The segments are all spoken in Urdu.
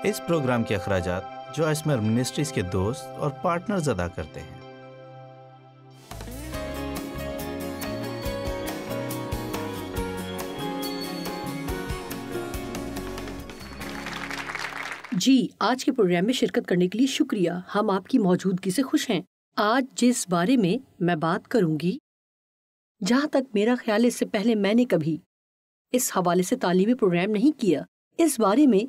اس پروگرام کے اخراجات جو اسمر منسٹریز کے دوست اور پارٹنرز ادا کرتے ہیں۔ جی، آج کے پروگرام میں شرکت کرنے کے لیے شکریہ۔ ہم آپ کی موجودگی سے خوش ہیں۔ آج جس بارے میں میں بات کروں گی، جہاں تک میرا خیال ہے اس سے پہلے میں نے کبھی اس حوالے سے تعلیمی پروگرام نہیں کیا۔ اس بارے میں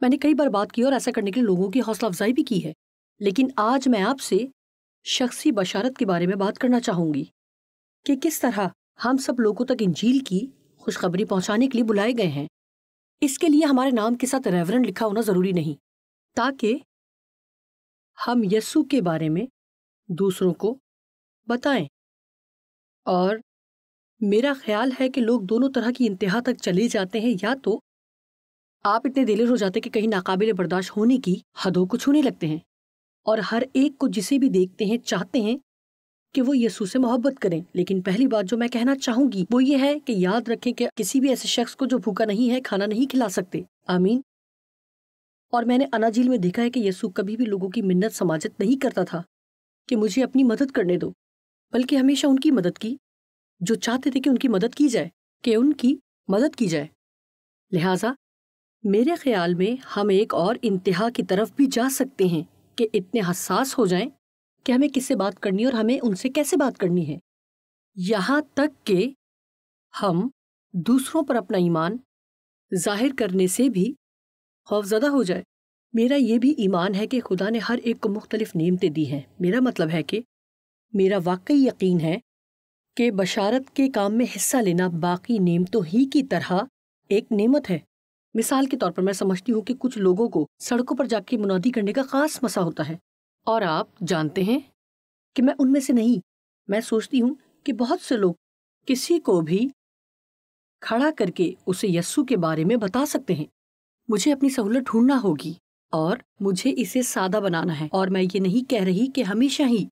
نے کئی بار بات کی اور ایسا کرنے کے لیے لوگوں کی حوصلہ افزائی بھی کی ہے، لیکن آج میں آپ سے شخصی بشارت کے بارے میں بات کرنا چاہوں گی کہ کس طرح ہم سب لوگوں تک انجیل کی خوشخبری پہنچانے کے لیے بلائے گئے ہیں۔ اس کے لیے ہمارے نام کے ساتھ ریورنڈ لکھا ہونا ضروری نہیں، تاکہ ہم یسوع کے بارے میں دوسروں کو بتائیں۔ اور میرا خیال ہے کہ لوگ دونوں طرح کی انتہا تک چلے جاتے ہیں، یا تو آپ اتنے دلیر ہو جاتے کہ کہیں ناقابل برداشت ہونے کی حدوں کو چھونے لگتے ہیں، اور ہر ایک کو جسے بھی دیکھتے ہیں چاہتے ہیں کہ وہ یسوع سے محبت کریں۔ لیکن پہلی بات جو میں کہنا چاہوں گی وہ یہ ہے کہ یاد رکھیں کہ کسی بھی ایسے شخص کو جو بھوکا نہیں ہے کھانا نہیں کھلا سکتے۔ آمین۔ اور میں نے اناجیل میں دیکھا ہے کہ یسوع کبھی بھی لوگوں کی منت سماجت نہیں کرتا تھا کہ مجھے اپنی مدد کرنے دو، بلکہ ہمیشہ ان کی مدد کی جو چاہتے تھے کہ ان کی مدد کی جائے، لہٰذا میرے خیال میں ہم ایک اور انتہا کی طرف بھی جا سکتے ہیں کہ اتنے حساس ہو جائیں کہ ہمیں کس سے بات کرنی ہے اور ہمیں ان سے کیسے بات کرنی ہے، یہاں تک کہ ہم دوسروں پر اپنا ایمان ظاہر کرنے سے بھی خوفزدہ ہو جائے۔ میرا یہ بھی ایمان ہے کہ خدا نے ہر ایک کو مختلف نعمتیں دی ہیں۔ میرا مطلب ہے کہ میرا واقعی یقین ہے کہ بشارت کے کام میں حصہ لینا باقی نعمتوں ہی کی طرح ایک نعمت ہے۔ مثال کے طور پر میں سمجھتی ہوں کہ کچھ لوگوں کو سڑکوں پر جا کے منادی کرنے کا خاص مسا ہوتا ہے، اور آپ جانتے ہیں کہ میں ان میں سے نہیں۔ میں سوچتی ہوں کہ بہت سے لوگ کسی کو بھی کھڑا کر کے اسے یسوع کے بارے میں بتا سکتے ہیں۔ مجھے اپنی سہولت ڈھونڈنا ہوگی اور مجھے اسے سادہ بنانا ہے، اور میں یہ نہیں کہہ رہی کہ ہمیشہ ہی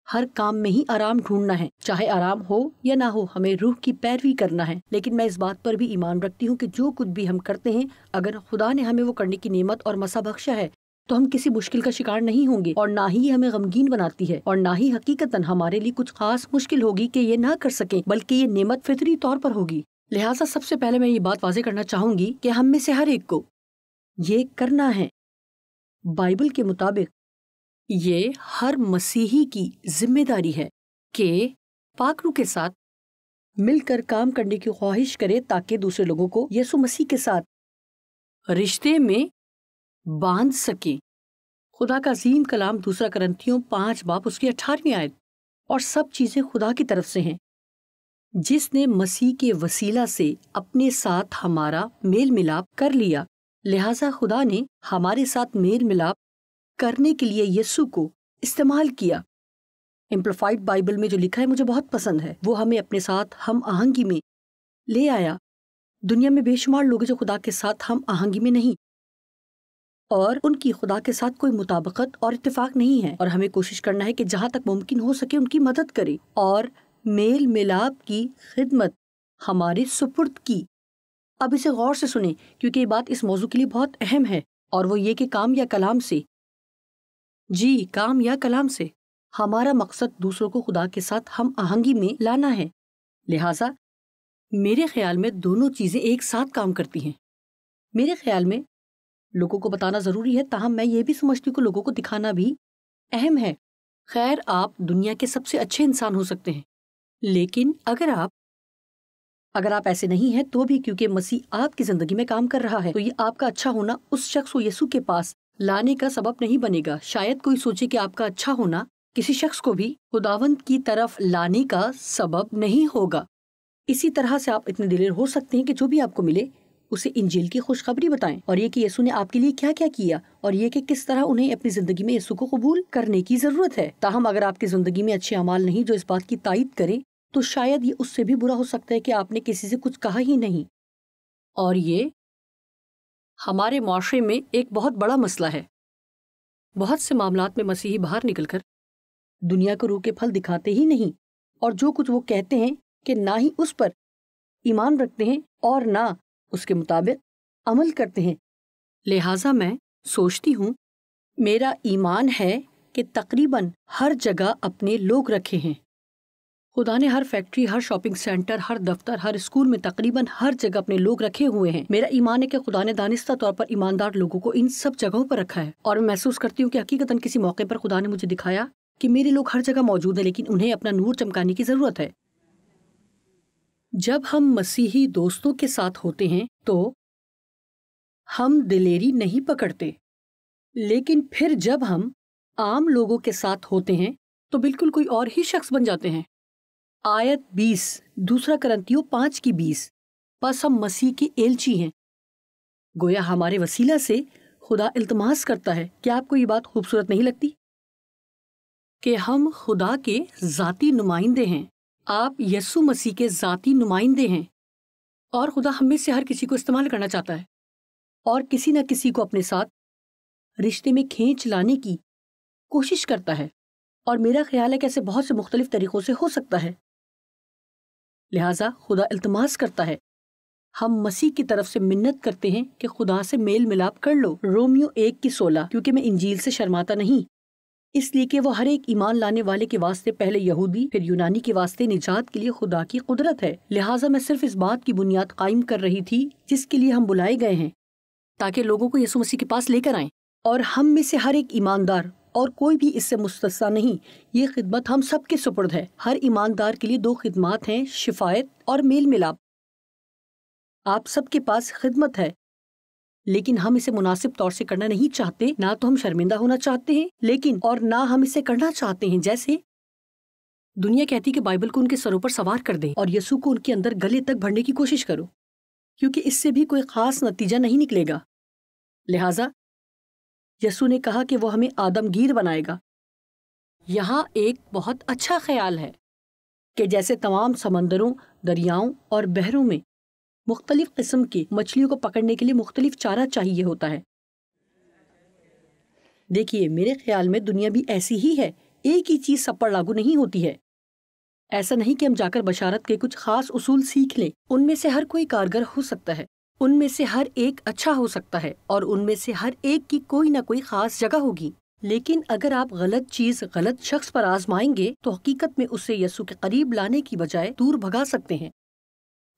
ہر کام میں ہی آرام ڈھونڈنا ہے، چاہے آرام ہو یا نہ ہو، ہمیں روح کی پیروی کرنا ہے۔ لیکن میں اس بات پر بھی ایمان رکھتی ہوں کہ جو کچھ بھی ہم کرتے ہیں، اگر خدا نے ہمیں وہ کرنے کی نعمت اور مسا بخشا ہے تو ہم کسی مشکل کا شکار نہیں ہوں گے، اور نہ ہی ہمیں غمگین بناتی ہے، اور نہ ہی حقیقتاً ہمارے لیے کچھ خاص مشکل ہوگی کہ یہ نہ کر سکیں، بلکہ یہ نعمت فطری طور پر ہوگی۔ لہٰذا سب سے پہلے میں یہ بات واضح کرنا چاہوں گی کہ ہم میں سے ہر ایک کو یہ کرنا ہے۔ بائبل کے مطابق یہ ہر مسیحی کی ذمہ داری ہے کہ پاک روح کے ساتھ مل کر کام کرنے کی خواہش کرے تاکہ دوسرے لوگوں کو یسوع مسیح کے ساتھ رشتے میں باندھ سکے۔ خدا کا عظیم کلام 2 کرنتھیوں 5 اس کی 18ویں آیت، اور سب چیزیں خدا کی طرف سے ہیں جس نے مسیح کے وسیلہ سے اپنے ساتھ ہمارا میل ملاپ کر لیا۔ لہٰذا خدا نے ہمارے ساتھ میل ملاپ کرنے کے لیے یسوع کو استعمال کیا۔ امپلیفائڈ بائبل میں جو لکھا ہے مجھے بہت پسند ہے، وہ ہمیں اپنے ساتھ ہم آہنگی میں لے آیا۔ دنیا میں بے شمار لوگ جو خدا کے ساتھ ہم آہنگی میں نہیں، اور ان کی خدا کے ساتھ کوئی مطابقت اور اتفاق نہیں ہے، اور ہمیں کوشش کرنا ہے کہ جہاں تک ممکن ہو سکے ان کی مدد کرے اور میل ملاپ کی خدمت ہمارے سپرد کی۔ اب اسے غور سے سنیں، کیونکہ یہ بات اس موضوع کے لیے بہت اہم ہے، اور وہ یہ کہ کام یا کلام سے ہمارا مقصد دوسروں کو خدا کے ساتھ ہم آہنگی میں لانا ہے۔ لہٰذا میرے خیال میں دونوں چیزیں ایک ساتھ کام کرتی ہیں۔ میرے خیال میں لوگوں کو بتانا ضروری ہے، تاہم میں یہ بھی سمجھتی ہوں کہ لوگوں کو دکھانا بھی اہم ہے۔ خیر، آپ دنیا کے سب سے اچھے انسان ہو سکتے ہیں، لیکن اگر آپ ایسے نہیں ہیں تو بھی کیونکہ مسیح آپ کی زندگی میں کام کر رہا ہے، تو یہ آپ کا اچھا ہونا اس شخص کو یسوع کے پاس لانے کا سبب نہیں بنے گا۔ شاید کوئی سوچے کہ آپ کا اچھا ہونا کسی شخص کو بھی خداوند کی طرف لانے کا سبب نہیں ہوگا۔ اسی طرح سے آپ اتنے دلیر ہو سکتے ہیں کہ جو بھی آپ کو ملے اسے انجیل کی خوشخبری بتائیں، اور یہ کہ یسوع نے آپ کے لیے کیا کیا کیا، اور یہ کہ کس طرح انہیں اپنی زندگی میں یسوع کو قبول کرنے کی ضرورت ہے۔ تاہم اگر آپ کی زندگی میں اچھے اعمال نہیں جو اس بات کی تائید کریں، تو شاید یہ اس سے بھی برا ہو سکتا ہے کہ آپ نے کسی سے کچھ کہا ہی نہیں، اور یہ ہمارے معاشرے میں ایک بہت بڑا مسئلہ ہے۔ بہت سے معاملات میں مسیحی باہر نکل کر دنیا کو روح کے پھل دکھاتے ہی نہیں، اور جو کچھ وہ کہتے ہیں کہ نہ ہی اس پر ایمان رکھتے ہیں اور نہ اس کے مطابق عمل کرتے ہیں۔ لہٰذا میں سوچتی ہوں میرا ایمان ہے کہ تقریباً ہر جگہ اپنے لوگ رکھے ہیں. خدا نے ہر فیکٹری، ہر شاپنگ سینٹر، ہر دفتر، ہر اسکول میں تقریباً ہر جگہ اپنے لوگ رکھے ہوئے ہیں. میرا ایمان ہے کہ خدا نے دانستہ طور پر ایماندار لوگوں کو ان سب جگہوں پر رکھا ہے، اور میں محسوس کرتی ہوں کہ حقیقتاً کسی موقع پر خدا نے مجھے دکھایا کہ میرے لوگ ہر جگہ موجود ہیں، لیکن انہیں اپنا نور چمکانے کی ضرورت ہے. جب ہم مسیحی دوستوں کے ساتھ ہوتے ہیں تو ہم دلیری نہیں پکڑتے، لیکن پھر جب ہم عام لوگوں کے ساتھ ہوتے ہیں تو بالکل کوئی اور ہی شخص بن جاتے ہیں. آیت 20، دوسرا کرنتیوں 5:20، بس ہم مسیح کی ایلچی ہیں. گویا ہمارے وسیلہ سے خدا التماس کرتا ہے. کیا آپ کو یہ بات خوبصورت نہیں لگتی کہ ہم خدا کے ذاتی نمائندے ہیں؟ آپ یسوع مسیح کے ذاتی نمائندے ہیں، اور خدا ہم میں سے ہر کسی کو استعمال کرنا چاہتا ہے اور کسی نہ کسی کو اپنے ساتھ رشتے میں کھینچ لانے کی کوشش کرتا ہے. اور میرا خیال ہے کہ ایسے بہت سے مختلف طریقوں سے ہو سکتا ہے. لہٰذا خدا التماس کرتا ہے، ہم مسیح کی طرف سے منت کرتے ہیں کہ خدا سے میل ملاپ کر لو. رومیو 1:16، کیونکہ میں انجیل سے شرماتا نہیں، اس لیے کہ وہ ہر ایک ایمان لانے والے کے واسطے پہلے یہودی پھر یونانی کے واسطے نجات کے لیے خدا کی قدرت ہے. لہٰذا میں صرف اس بات کی بنیاد قائم کر رہی تھی جس کے لیے ہم بلائے گئے ہیں، تاکہ لوگوں کو یسوع مسیح کے پاس لے کر آئیں. اور ہم میں سے ہر ایک ایماندار، اور کوئی بھی اس سے مستثنیٰ نہیں، یہ خدمت ہم سب کے سپرد ہے. ہر ایماندار کے لیے 2 خدمات ہیں، شفایت اور میل ملاپ. آپ سب کے پاس خدمت ہے، لیکن ہم اسے مناسب طور سے کرنا نہیں چاہتے. نہ تو ہم شرمندہ ہونا چاہتے ہیں، لیکن اور نہ ہم اسے کرنا چاہتے ہیں. جیسے دنیا کہتی کہ بائبل کو ان کے سروں پر سوار کر دیں اور یسوع کو ان کے اندر گلے تک بھرنے کی کوشش کرو، کیونکہ اس سے بھی کوئی خاص نتیجہ نہیں نکلے گا. لہٰذا یسوع نے کہا کہ وہ ہمیں آدم گیر بنائے گا. یہاں ایک بہت اچھا خیال ہے کہ جیسے تمام سمندروں، دریاؤں اور بحروں میں مختلف قسم کی مچھلیوں کو پکڑنے کے لیے مختلف چارہ چاہیے ہوتا ہے. دیکھیے، میرے خیال میں دنیا بھی ایسی ہی ہے. ایک ہی چیز سب پر لاگو نہیں ہوتی ہے. ایسا نہیں کہ ہم جا کر بشارت کے کچھ خاص اصول سیکھ لیں. ان میں سے ہر کوئی کارگر ہو سکتا ہے، ان میں سے ہر ایک اچھا ہو سکتا ہے، اور ان میں سے ہر ایک کی کوئی نہ کوئی خاص جگہ ہوگی. لیکن اگر آپ غلط چیز غلط شخص پر آزمائیں گے تو حقیقت میں اسے یسوع کے قریب لانے کی بجائے دور بھگا سکتے ہیں.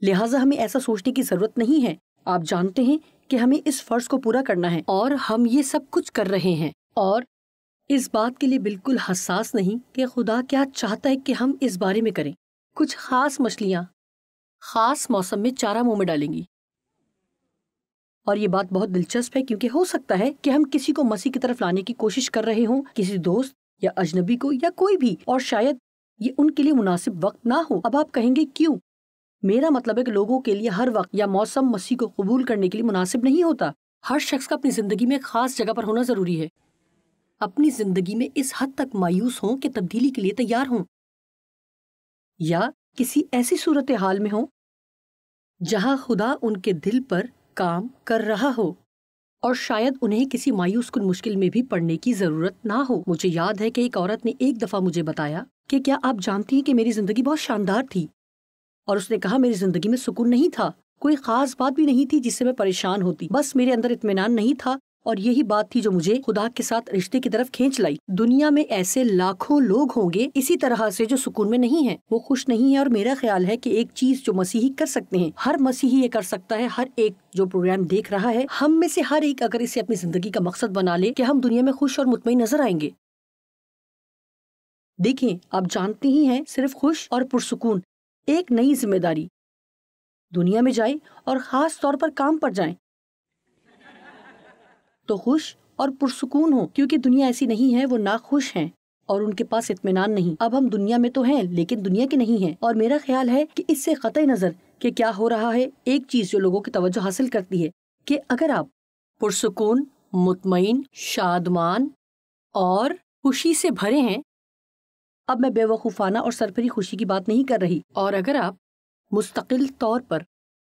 لہٰذا ہمیں ایسا سوچنے کی ضرورت نہیں ہے. آپ جانتے ہیں کہ ہمیں اس فرض کو پورا کرنا ہے، اور ہم یہ سب کچھ کر رہے ہیں، اور اس بات کے لیے بالکل حساس نہیں کہ خدا کیا چاہتا ہے کہ ہم اس بارے میں کریں. کچھ خاص مچھلیاں خاص موسم میں چارہ منہ میں ڈالیں گی. اور یہ بات بہت دلچسپ ہے، کیونکہ ہو سکتا ہے کہ ہم کسی کو مسیح کی طرف لانے کی کوشش کر رہے ہوں، کسی دوست یا اجنبی کو یا کوئی بھی، اور شاید یہ ان کے لیے مناسب وقت نہ ہو. اب آپ کہیں گے کیوں؟ میرا مطلب ہے کہ لوگوں کے لیے ہر وقت یا موسم مسیح کو قبول کرنے کے لیے مناسب نہیں ہوتا. ہر شخص کا اپنی زندگی میں خاص جگہ پر ہونا ضروری ہے. اپنی زندگی میں اس حد تک مایوس ہوں کہ تبدیلی کے لیے تیار ہوں، یا کسی ایسی صورتحال میں ہوں جہاں خدا ان کے دل پر کام کر رہا ہو، اور شاید انہیں کسی مایوس کن مشکل میں بھی پڑنے کی ضرورت نہ ہو. مجھے یاد ہے کہ ایک عورت نے ایک دفعہ مجھے بتایا کہ کیا آپ جانتی ہیں کہ میری زندگی بہت شاندار تھی، اور اس نے کہا میری زندگی میں سکون نہیں تھا، کوئی خاص بات بھی نہیں تھی جس سے میں پریشان ہوتی، بس میرے اندر اطمینان نہیں تھا، اور یہی بات تھی جو مجھے خدا کے ساتھ رشتے کی طرف کھینچ لائی. دنیا میں ایسے لاکھوں لوگ ہوں گے اسی طرح سے جو سکون میں نہیں ہیں، وہ خوش نہیں ہیں. اور میرا خیال ہے کہ ایک چیز جو مسیحی کر سکتے ہیں، ہر مسیحی یہ کر سکتا ہے، ہر ایک جو پروگرام دیکھ رہا ہے، ہم میں سے ہر ایک اگر اسے اپنی زندگی کا مقصد بنا لے کہ ہم دنیا میں خوش اور مطمئن نظر آئیں گے. دیکھیں، آپ جانتے ہی ہیں، صرف خوش اور پرسکون ایک نئی ذمہ داری، دنیا میں جائیں اور خاص طور پر کام پر جائیں تو خوش اور پرسکون ہوں، کیونکہ دنیا ایسی نہیں ہے، وہ ناخوش ہیں اور ان کے پاس اطمینان نہیں. اب ہم دنیا میں تو ہیں لیکن دنیا کے نہیں ہیں. اور میرا خیال ہے کہ اس سے قطع نظر کہ کیا ہو رہا ہے، ایک چیز جو لوگوں کی توجہ حاصل کرتی ہے کہ اگر آپ پرسکون، مطمئن، شادمان اور خوشی سے بھرے ہیں، اب میں بے وقوفانہ اور سرپری خوشی کی بات نہیں کر رہی، اور اگر آپ مستقل طور پر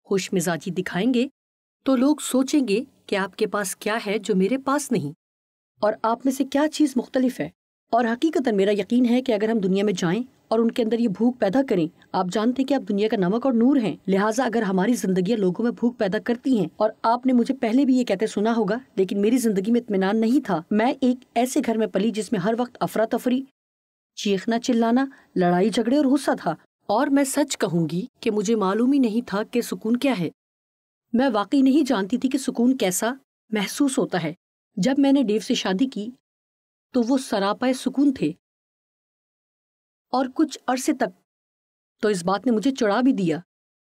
خوش مزاجی دکھائیں گے تو لوگ سوچیں گے کہ آپ کے پاس کیا ہے جو میرے پاس نہیں، اور آپ میں سے کیا چیز مختلف ہے. اور حقیقتاً میرا یقین ہے کہ اگر ہم دنیا میں جائیں اور ان کے اندر یہ بھوک پیدا کریں۔ آپ جانتے ہیں کہ آپ دنیا کا نمک اور نور ہیں، لہٰذا اگر ہماری زندگیاں لوگوں میں بھوک پیدا کرتی ہیں، اور آپ نے مجھے پہلے بھی یہ کہتے سنا ہوگا، لیکن میری زندگی میں اطمینان نہیں تھا۔ میں ایک ایسے گھر میں پلی جس میں ہر وقت افراتفری، چیخنا چلانا، لڑائی جھگڑے اور غصہ تھا، اور میں سچ کہوں گی کہ مجھے معلوم ہی نہیں تھا کہ سکون کیا ہے۔ میں واقعی نہیں جانتی تھی کہ سکون کیسا محسوس ہوتا ہے۔ جب میں نے ڈیو سے شادی کی تو وہ سراپائے سکون تھے، اور کچھ عرصے تک تو اس بات نے مجھے چڑھا بھی دیا،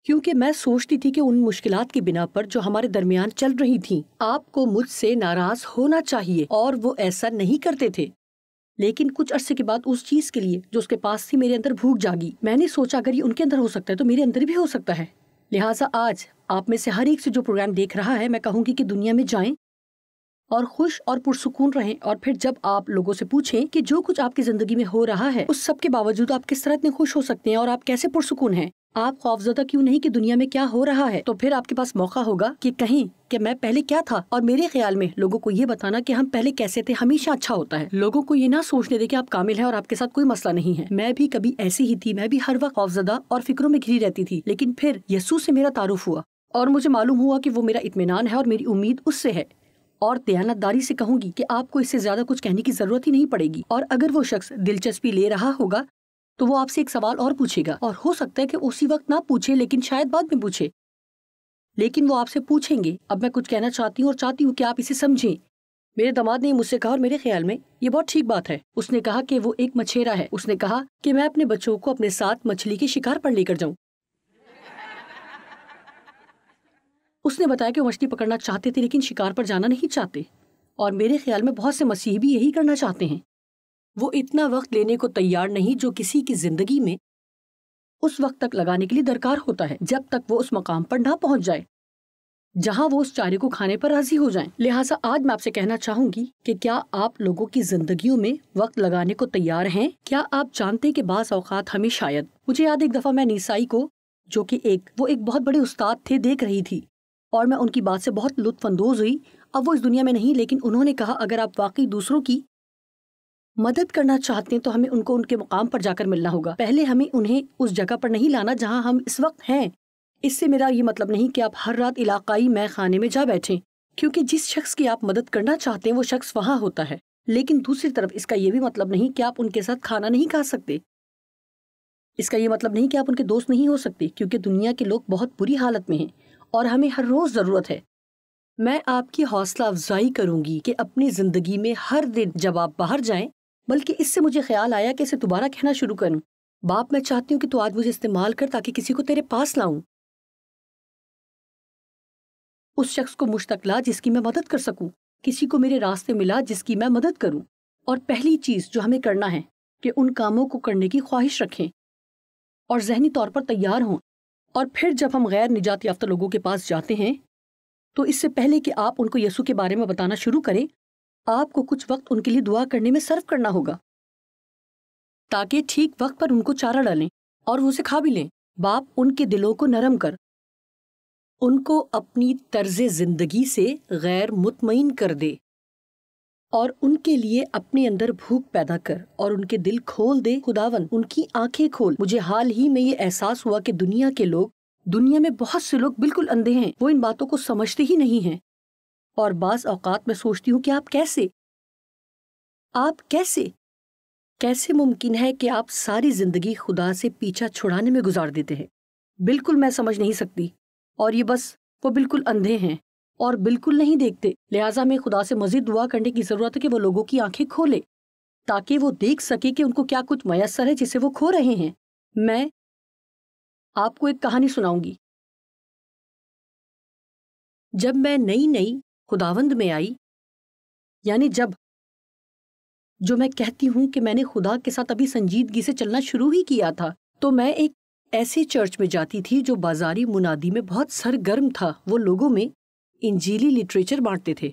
کیونکہ میں سوچتی تھی کہ ان مشکلات کی بنا پر جو ہمارے درمیان چل رہی تھیں، آپ کو مجھ سے ناراض ہونا چاہیے، اور وہ ایسا نہیں کرتے تھے۔ لیکن کچھ عرصے کے بعد اس چیز کے لیے جو اس کے پاس تھی میرے اندر بھوک جاگی۔ میں نے سوچا اگر یہ ان کے اندر ہو سکتا ہے تو میرے اندر بھی ہو سکتا ہے۔ لہٰذا آج آپ میں سے ہر ایک سے جو پروگرام دیکھ رہا ہے، میں کہوں گی کہ دنیا میں جائیں اور خوش اور پرسکون رہیں، اور پھر جب آپ لوگوں سے پوچھیں کہ جو کچھ آپ کی زندگی میں ہو رہا ہے، اس سب کے باوجود آپ کس طرح اتنے خوش ہو سکتے ہیں اور آپ کیسے پرسکون ہیں، آپ خوفزدہ کیوں نہیں کہ دنیا میں کیا ہو رہا ہے، تو پھر آپ کے پاس موقع ہوگا کہ کہیں کہ میں پہلے کیا تھا۔ اور میرے خیال میں لوگوں کو یہ بتانا کہ ہم پہلے کیسے تھے ہمیشہ اچھا ہوتا ہے۔ لوگوں کو یہ نہ سوچنے دے کہ آپ کامل ہیں اور آپ کے ساتھ کوئی مسئلہ نہیں ہے۔ میں بھی کبھی ایسی ہی تھی، میں بھی ہر وقت خوفزدہ اور فکروں میں گھری رہتی تھی، لیکن پھر یسوع سے میرا تعارف ہوا اور مجھے معلوم ہوا کہ وہ میرا اطمینان ہے اور میری امید اس سے ہے۔ اور دیانتداری سے کہوں گی کہ آپ کو اس سے زیادہ کچھ کہنے کی ضرورت ہی نہیں پڑے گی۔ اور اگر وہ شخص دلچسپی لے رہا ہوگا تو وہ آپ سے ایک سوال اور پوچھے گا، اور ہو سکتا ہے کہ اسی وقت نہ پوچھے، لیکن شاید بعد میں پوچھے، لیکن وہ آپ سے پوچھیں گے۔ اب میں کچھ کہنا چاہتی ہوں اور چاہتی ہوں کہ آپ اسے سمجھیں۔ میرے داماد نے مجھ سے کہا، اور میرے خیال میں یہ بہت ٹھیک بات ہے، اس نے کہا کہ وہ ایک مچھیرا ہے۔ اس نے کہا کہ میں اپنے بچوں کو اپنے ساتھ مچھلی کے شکار پر لے کر جاؤں۔ اس نے بتایا کہ وہ مچھلی پکڑنا چاہتے تھے لیکن شکار پر جانا نہیں چاہتے، اور میرے خیال میں بہت سے مسیحی بھی یہی کرنا چاہتے ہیں۔ وہ اتنا وقت لینے کو تیار نہیں جو کسی کی زندگی میں اس وقت تک لگانے کے لیے درکار ہوتا ہے، جب تک وہ اس مقام پر نہ پہنچ جائے جہاں وہ اس چارے کو کھانے پر راضی ہو جائیں۔ لہٰذا آج میں آپ سے کہنا چاہوں گی کہ کیا آپ لوگوں کی زندگیوں میں وقت لگانے کو تیار ہیں؟ کیا آپ جانتے ہیں کہ بعض اوقات ہمیں شاید، مجھے یاد ایک دفعہ میں نیسائی کو، جو کہ وہ ایک بہت بڑے استاد تھے، دیکھ رہی تھی، اور میں ان کی بات سے بہت لطف اندوز ہوئی۔ اب وہ اس دنیا میں نہیں، لیکن انہوں نے کہا اگر آپ واقعی دوسروں کی مدد کرنا چاہتے ہیں تو ہمیں ان کو ان کے مقام پر جا کر ملنا ہوگا۔ پہلے ہمیں انہیں اس جگہ پر نہیں لانا جہاں ہم اس وقت ہیں۔ اس سے میرا یہ مطلب نہیں کہ آپ ہر رات علاقائی مے خانے میں جا بیٹھیں، کیونکہ جس شخص کی آپ مدد کرنا چاہتے ہیں وہ شخص وہاں ہوتا ہے، لیکن دوسری طرف اس کا یہ بھی مطلب نہیں کہ آپ ان کے ساتھ کھانا نہیں کھا سکتے۔ اس کا یہ مطلب نہیں کہ آپ ان کے دوست نہیں ہو سکتے، کیونکہ دنیا کے لوگ بہت بری حالت میں ہیں اور ہمیں ہر روز ضرورت ہے۔ میں آپ کی حوصلہ افزائی کروں گی کہ اپنی زندگی میں ہر دن جب آپ باہر جائیں، بلکہ اس سے مجھے خیال آیا کہ اسے دوبارہ کہنا شروع کروں، باپ میں چاہتی ہوں کہ تو آج مجھے استعمال کر تاکہ کسی کو تیرے پاس لاؤں، اس شخص کو مجھ تک لا جس کی میں مدد کر سکوں، کسی کو میرے راستے ملا جس کی میں مدد کروں۔ اور پہلی چیز جو ہمیں کرنا ہے کہ ان کاموں کو کرنے کی خواہش رکھیں اور ذہنی طور پر تیار ہوں۔ اور پھر جب ہم غیر نجات یافتہ لوگوں کے پاس جاتے ہیں تو اس سے پہلے کہ آپ ان کو یسوع کے بارے میں بتانا شروع کریں، آپ کو کچھ وقت ان کے لیے دعا کرنے میں صرف کرنا ہوگا تاکہ ٹھیک وقت پر ان کو چارہ ڈالیں اور وہ اسے کھا بھی لیں۔ باپ ان کے دلوں کو نرم کر ان کو اپنی طرز زندگی سے غیر مطمئن کر دے، اور ان کے لیے اپنے اندر بھوک پیدا کر اور ان کے دل کھول دے۔ خداون ان کی آنکھیں کھول۔ مجھے حال ہی میں یہ احساس ہوا کہ دنیا میں بہت سے لوگ بالکل اندھے ہیں، وہ ان باتوں کو سمجھتے ہی نہیں ہیں، اور بعض اوقات میں سوچتی ہوں کہ آپ کیسے ممکن ہے کہ آپ ساری زندگی خدا سے پیچھا چھڑانے میں گزار دیتے ہیں؟ بالکل میں سمجھ نہیں سکتی، اور یہ بس وہ بالکل اندھے ہیں اور بالکل نہیں دیکھتے۔ لہٰذا میں خدا سے مزید دعا کرنے کی ضرورت ہے کہ وہ لوگوں کی آنکھیں کھولے تاکہ وہ دیکھ سکے کہ ان کو کیا کچھ میسر ہے جسے وہ کھو رہے ہیں۔ میں آپ کو ایک کہانی سناؤں گی۔ جب میں نئی خداوند میں آئی، یعنی جو میں کہتی ہوں کہ میں نے خدا کے ساتھ ابھی سنجیدگی سے چلنا شروع ہی کیا تھا، تو میں ایک ایسے چرچ میں جاتی تھی جو بازاری منادی میں بہت سرگرم تھا۔ وہ لوگوں میں انجیلی لٹریچر بانٹتے تھے۔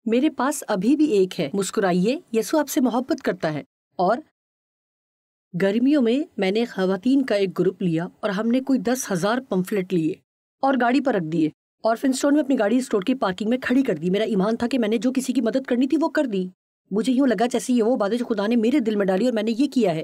میرے پاس ابھی بھی ایک ہے، مسکرائیے، یسوع آپ سے محبت کرتا ہے۔ اور گرمیوں میں نے خواتین کا ایک گروپ لیا اور ہم نے کوئی 10,000 پمفلٹ لیے اور گاڑی پر رکھ دیے، اور فنسٹون میں اپنی گاڑی اسٹور کی پارکنگ میں کھڑی کر دی۔ میرا ایمان تھا کہ میں نے جو کسی کی مدد کرنی تھی وہ کر دی۔ مجھے یوں لگا جیسے یہ وہ بات ہے جو خدا نے میرے دل میں ڈالی اور میں نے یہ کیا ہے۔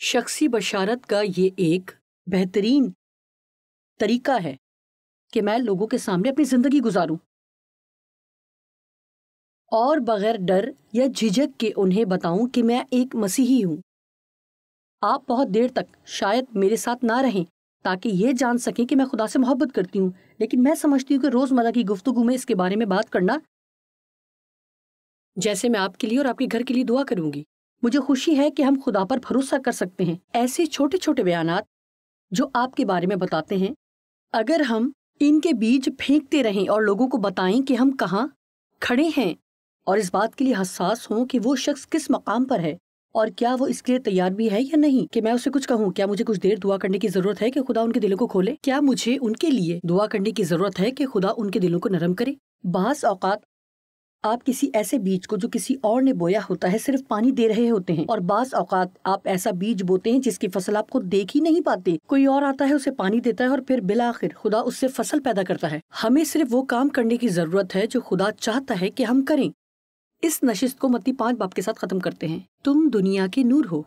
شخصی بشارت کا یہ ایک بہترین طریقہ ہے کہ میں لوگوں کے سامنے اپنی زندگی گزاروں اور بغیر ڈر یا جھجک کے انہیں بتاؤں کہ میں ایک مسیحی ہوں۔ آپ بہت دیر تک شاید میرے ساتھ نہ رہیں تاکہ یہ جان سکیں کہ میں خدا سے محبت کرتی ہوں، لیکن میں سمجھتی ہوں کہ روزمرہ کی گفتگو میں اس کے بارے میں بات کرنا، جیسے میں آپ کے لیے اور آپ کے گھر کے لیے دعا کروں گی، مجھے خوشی ہے کہ ہم خدا پر بھروسہ کر سکتے ہیں۔ ایسے چھوٹے چھوٹے بیانات جو آپ کے بارے میں بتاتے ہیں، اگر ہم ان کے بیج پھینکتے رہیں اور لوگوں کو بتائیں کہ ہم کہاں کھڑے ہیں اور اس بات کے لیے حساس ہوں کہ وہ شخص کس مقام پر ہے اور کیا وہ اس کے لیے تیار بھی ہے یا نہیں، کہ میں اسے کچھ کہوں، کیا مجھے کچھ دیر دعا کرنے کی ضرورت ہے کہ خدا ان کے دلوں کو کھولے، کیا مجھے ان کے لیے دعا کرنے کی ضرورت ہے کہ خدا ان کے دلوں کو نرم کرے۔ بعض اوقات آپ کسی ایسے بیج کو جو کسی اور نے بویا ہوتا ہے صرف پانی دے رہے ہوتے ہیں، اور بعض اوقات آپ ایسا بیج بوتے ہیں جس کی فصل آپ خود دیکھ ہی نہیں پاتے، کوئی اور آتا ہے اسے پانی دیتا ہے اور پھر بالآخر خدا اس سے فصل پیدا کرتا ہے۔ ہمیں صرف وہ کام کرنے کی ضرورت ہے جو خدا چاہتا ہے کہ ہم کریں۔ اس نشست کو متی 5 باب کے ساتھ ختم کرتے ہیں۔ تم دنیا کے نور ہو،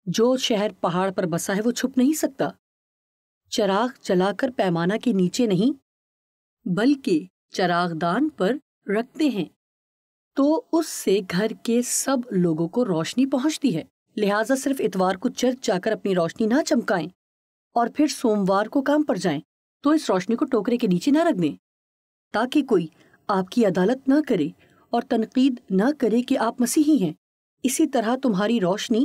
جو شہر پہاڑ پر بسا ہے وہ چھپ نہیں سکتا، چراغ جلا کر پیمانہ کے نیچے نہیں بلکہ چراغ دان پر رکھتے ہیں تو اس سے گھر کے سب لوگوں کو روشنی پہنچتی ہے۔ لہٰذا صرف اتوار کو چرچ جا کر اپنی روشنی نہ چمکائیں اور پھر سوموار کو کام پر جائیں تو اس روشنی کو ٹوکرے کے نیچے نہ رکھ دیں تاکہ کوئی آپ کی عدالت نہ کرے اور تنقید نہ کرے کہ آپ مسیحی ہیں۔ اسی طرح تمہاری روشنی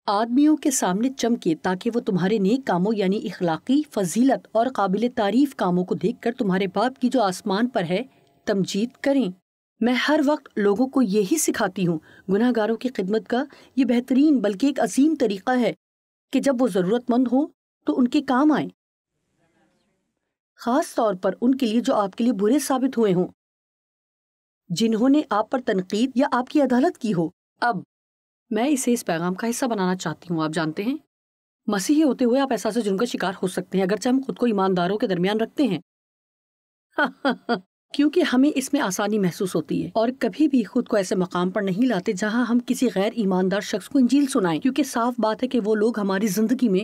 آدمیوں کے سامنے چمکے تاکہ وہ تمہارے نیک کاموں یعنی اخلاقی فضیلت اور قابل تعریف کاموں کو دیکھ کر تمہارے باپ کی جو آسمان پر ہے تمجید کریں۔ میں ہر وقت لوگوں کو یہی سکھاتی ہوں، گناہ گاروں کی خدمت کا یہ بہترین بلکہ ایک عظیم طریقہ ہے کہ جب وہ ضرورت مند ہوں تو ان کے کام آئیں، خاص طور پر ان کے لیے جو آپ کے لیے برے ثابت ہوئے ہوں، جنہوں نے آپ پر تنقید یا آپ کی عدالت کی ہو۔ اب میں اسے اس پیغام کا حصہ بنانا چاہتی ہوں۔ آپ جانتے ہیں مسیحی ہوتے ہوئے آپ احساس جرم کا شکار ہو سکتے ہیں اگرچہ ہم خود کو ایمانداروں کے درمیان رکھتے ہیں کیونکہ ہمیں اس میں آسانی محسوس ہوتی ہے، اور کبھی بھی خود کو ایسے مقام پر نہیں لاتے جہاں ہم کسی غیر ایماندار شخص کو انجیل سنائیں، کیونکہ صاف بات ہے کہ وہ لوگ ہماری زندگی میں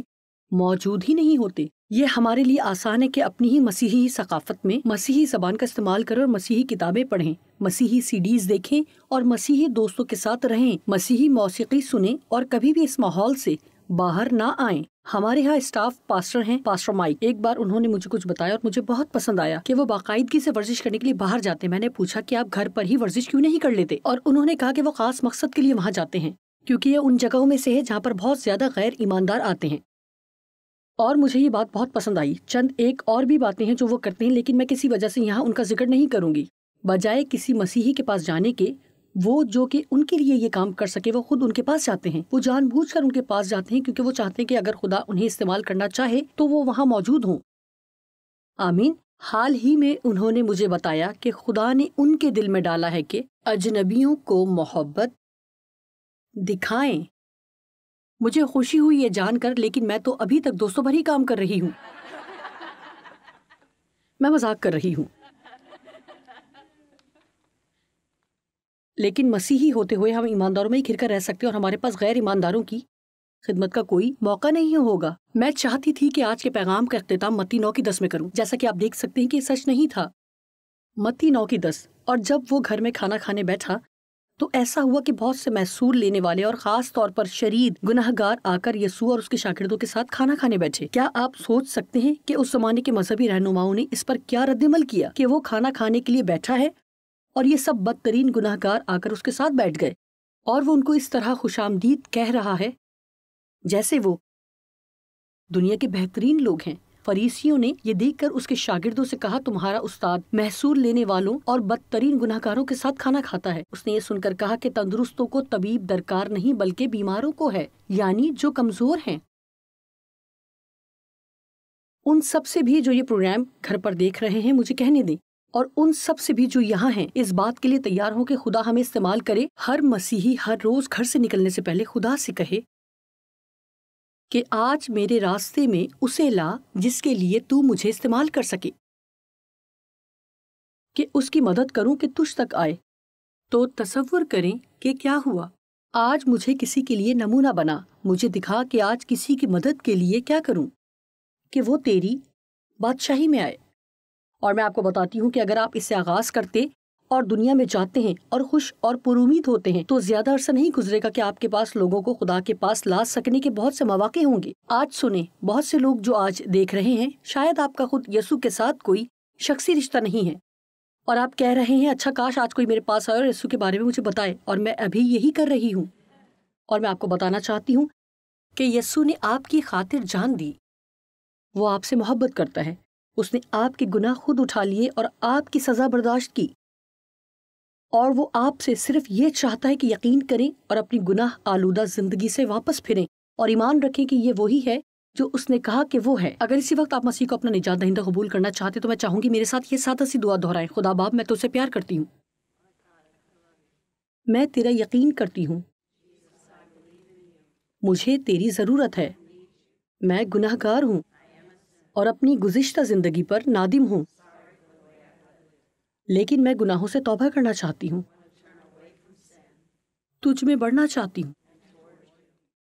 موجود ہی نہیں ہوتے۔ یہ ہمارے لیے آسان ہے کہ اپنی ہی مسیحی ثقافت میں مسیحی زبان کا استعمال کریں اور مسیحی کتابیں پڑھیں، مسیحی سی ڈیز دیکھیں اور مسیحی دوستوں کے ساتھ رہیں، مسیحی موسیقی سنیں اور کبھی بھی اس ماحول سے باہر نہ آئیں۔ ہمارے ہاں اسٹاف پاسٹر ہیں، پاسٹر مائک، ایک بار انہوں نے مجھے کچھ بتایا اور مجھے بہت پسند آیا کہ وہ باقاعدگی سے ورزش کرنے کے لیے باہر جاتے ہیں۔ میں نے پوچھا کہ آپ گھر پر ہی ورزش کیوں نہیں کر لیتے، اور انہوں نے کہا کہ وہ خاص مقصد کے لیے وہاں جاتے ہیں کیونکہ یہ ان جگہوں میں سے ہے جہاں پر بہت زیادہ غیر ایماندار آتے ہیں، اور مجھے یہ بات بہت پسند آئی۔ چند ایک اور بھی باتیں ہیں جو وہ کرتے ہیں لیکن میں کسی وجہ سے یہاں ان کا ذکر نہیں کروں گی۔ بجائے کسی مسیحی کے پاس جانے کے، وہ جو کہ ان کے لیے یہ کام کر سکے وہ خود ان کے پاس جاتے ہیں، وہ جان بوجھ کر ان کے پاس جاتے ہیں کیونکہ وہ چاہتے ہیں کہ اگر خدا انہیں استعمال کرنا چاہے تو وہ وہاں موجود ہوں۔ آمین۔ حال ہی میں انہوں نے مجھے بتایا کہ خدا نے ان کے دل میں ڈالا ہے کہ اجنبیوں کو محبت دکھائیں۔ مجھے خوشی ہوئی یہ جان کر، لیکن میں تو ابھی تک دوستوں بھر ہی کام کر رہی ہوں۔ میں مذاق کر رہی ہوں، لیکن مسیحی ہوتے ہوئے ہم ایمانداروں میں ہی گھر کر رہ سکتے اور ہمارے پاس غیر ایمانداروں کی خدمت کا کوئی موقع نہیں ہوگا۔ میں چاہتی تھی کہ آج کے پیغام کا اختتام متی 9:10 میں کروں، جیسا کہ آپ دیکھ سکتے ہیں کہ یہ سچ نہیں تھا۔ متی 9:10۔ اور جب وہ گھر میں کھانا کھانے بیٹھا تو ایسا ہوا کہ بہت سے محصول لینے والے اور خاص طور پر شرید گناہ گار آ کر یسوع اور اس کے شاگردوں کے ساتھ کھانا کھانے بیٹھے۔ کیا آپ سوچ سکتے ہیں کہ اس زمانے کے مذہبی رہنماؤں نے اس پر کیا رد عمل کیا کہ وہ کھانا کھانے کے لیے بیٹھا ہے اور یہ سب بدترین گناہ گار آ کر اس کے ساتھ بیٹھ گئے، اور وہ ان کو اس طرح خوش آمدید کہہ رہا ہے جیسے وہ دنیا کے بہترین لوگ ہیں۔ فریسیوں نے یہ دیکھ کر اس کے شاگردوں سے کہا، تمہارا استاد محصول لینے والوں اور بدترین گناہ گاروں کے ساتھ کھانا کھاتا ہے۔ اس نے یہ سن کر کہا کہ تندرستوں کو طبیب درکار نہیں بلکہ بیماروں کو ہے، یعنی جو کمزور ہیں۔ ان سب سے بھی جو یہ پروگرام گھر پر دیکھ رہے ہیں مجھے کہنے دیں، اور ان سب سے بھی جو یہاں ہیں اس بات کے لیے تیار ہوں کہ خدا ہمیں استعمال کرے۔ ہر مسیحی ہر روز گھر سے نکلنے سے پہلے خدا سے کہے کہ آج میرے راستے میں اسے لا جس کے لیے تو مجھے استعمال کر سکے، کہ اس کی مدد کروں کہ تجھ تک آئے۔ تو تصور کریں کہ کیا ہوا۔ آج مجھے کسی کے لیے نمونہ بنا، مجھے دکھا کہ آج کسی کی مدد کے لیے کیا کروں کہ وہ تیری بادشاہی میں آئے۔ اور میں آپ کو بتاتی ہوں کہ اگر آپ اس سے آغاز کرتے اور دنیا میں جاتے ہیں اور خوش اور پر امید ہوتے ہیں تو زیادہ عرصہ نہیں گزرے گا کہ آپ کے پاس لوگوں کو خدا کے پاس لا سکنے کے بہت سے مواقع ہوں گے۔ آج سنیں، بہت سے لوگ جو آج دیکھ رہے ہیں، شاید آپ کا خود یسوع کے ساتھ کوئی شخصی رشتہ نہیں ہے، اور آپ کہہ رہے ہیں اچھا کاش آج کوئی میرے پاس آئے اور یسوع کے بارے میں مجھے بتائے، اور میں ابھی یہی کر رہی ہوں۔ اور میں آپ کو بتانا چاہتی ہوں کہ یسوع نے آپ کی خاطر جان دی، وہ آپ سے محبت کرتا ہے، اس نے آپ کے گناہ خود اٹھا لیے اور آپ کی سزا برداشت کی، اور وہ آپ سے صرف یہ چاہتا ہے کہ یقین کریں اور اپنی گناہ آلودہ زندگی سے واپس پھریں اور ایمان رکھیں کہ یہ وہی ہے جو اس نے کہا کہ وہ ہے۔ اگر اسی وقت آپ مسیح کو اپنا نجات دہندہ قبول کرنا چاہتے تو میں چاہوں گی میرے ساتھ یہ سادہ سی دعا دہرائیں۔ خدا باپ، میں تو سے پیار کرتی ہوں، میں تیرا یقین کرتی ہوں، مجھے تیری ضرورت ہے، میں گناہ گار ہوں اور اپنی گزشتہ زندگی پر نادم ہوں، لیکن میں گناہوں سے توبہ کرنا چاہتی ہوں، تجھ میں بڑھنا چاہتی ہوں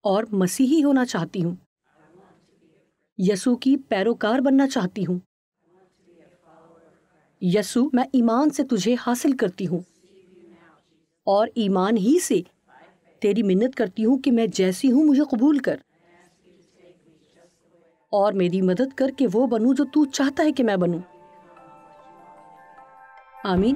اور مسیحی ہونا چاہتی ہوں، یسوع کی پیروکار بننا چاہتی ہوں۔ یسوع، میں ایمان سے تجھے حاصل کرتی ہوں اور ایمان ہی سے تیری منت کرتی ہوں کہ میں جیسی ہوں مجھے قبول کر اور میری مدد کر کہ وہ بنوں جو تو چاہتا ہے کہ میں بنوں۔ آمین۔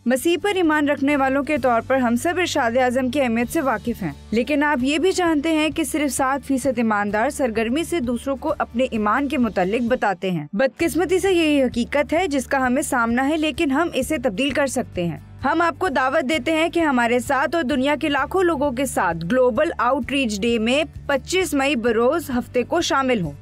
مسیح پر ایمان رکھنے والوں کے طور پر ہم سب ارشاد اعظم کی اہمیت سے واقف ہیں، لیکن آپ یہ بھی جانتے ہیں کہ صرف 7% ایماندار سرگرمی سے دوسروں کو اپنے ایمان کے متعلق بتاتے ہیں۔ بدقسمتی سے یہی حقیقت ہے جس کا ہمیں سامنا ہے، لیکن ہم اسے تبدیل کر سکتے ہیں۔ ہم آپ کو دعوت دیتے ہیں کہ ہمارے ساتھ اور دنیا کے لاکھوں لوگوں کے ساتھ گلوبل آؤٹ ریچ ڈے میں 25 مئی بروز ہفتے کو شامل ہوں۔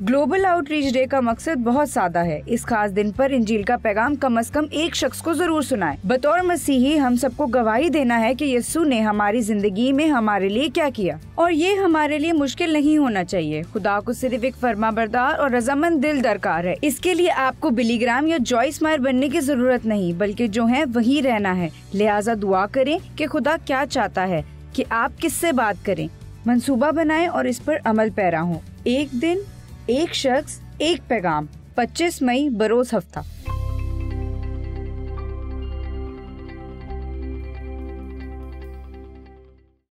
گلوبل آؤٹ ریچ ڈے کا مقصد بہت سادہ ہے، اس خاص دن پر انجیل کا پیغام کم از کم ایک شخص کو ضرور سنائیں۔ بطور مسیحی ہم سب کو گواہی دینا ہے کہ یسوع نے ہماری زندگی میں ہمارے لیے کیا کیا، اور یہ ہمارے لیے مشکل نہیں ہونا چاہیے۔ خدا کو صرف ایک فرما بردار اور رضامند دل درکار ہے۔ اس کے لیے آپ کو بلی گرام یا جوائس مائر بننے کی ضرورت نہیں، بلکہ جو ہے وہی رہنا ہے۔ لہٰذا دعا کریں کہ خدا کیا چاہتا ہے کہ آپ کس سے بات کریں، منصوبہ بنائیں اور اس پر عمل پیرا ہوں۔ ایک دن، ایک شخص، ایک پیغام، 25 مئی بروز ہفتہ۔